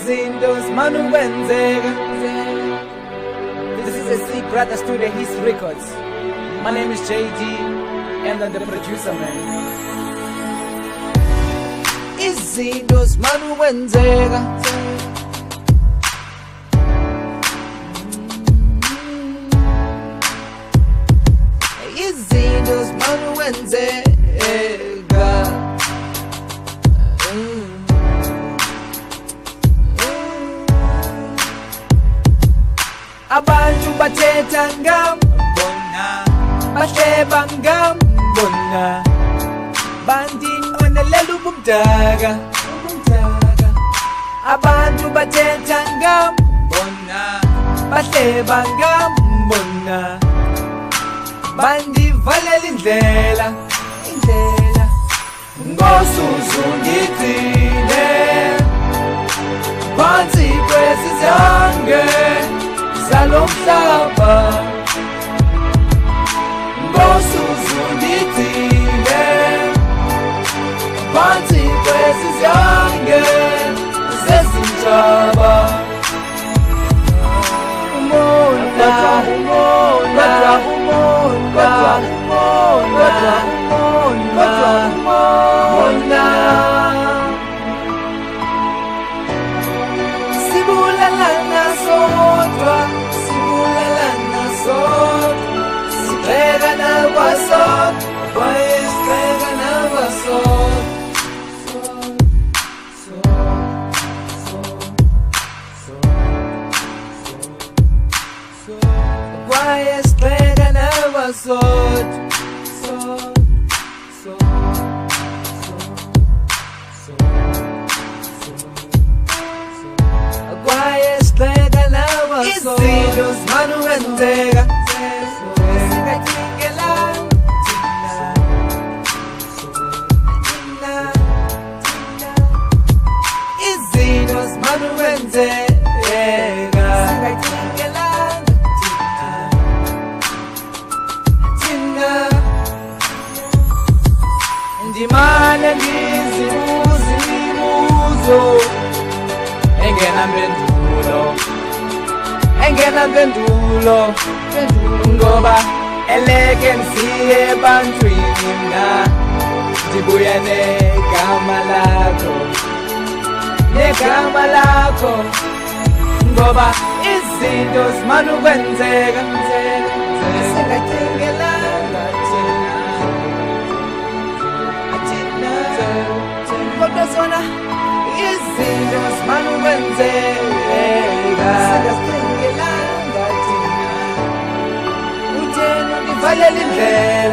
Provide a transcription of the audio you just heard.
izinto zimane ukwenzeka. This is a C Brothers to the His Records. My name is JD and I'm the producer, man. Izinto zimane ukwenzeka. Izinto zimane ukwenzeka. Abantu bathetha ngambona, bahleba ngambona, bandinqwenelela ubumdaka. Abantu bathetha ngambona, bahleba ngambona, bandivalela indlela. Ngosuku ngigcine phansi kwesizange salomhlaba. Ngosuku ngigcine phansi kwesizange sezintaba. Sibulalana sodwa, sibulalana sodwa, sibheka nabasodwa, bayesibheka nabasodwa. Bayesibheka nabasodwa. Izinto zimane ukwenzeka. Izinto zimane ukwenzeka. Ndimane ngizibuza imibuzo engenampendulo, ngoba eleke ngifike ebantwini mna ndibuya negama lakho, ngoba izinto zimane ukwenzeka. Singacingelanga thina, kodwa zona izinto zimane ukwenzeka. Singacingelanga thina, uthena undivalela indlela.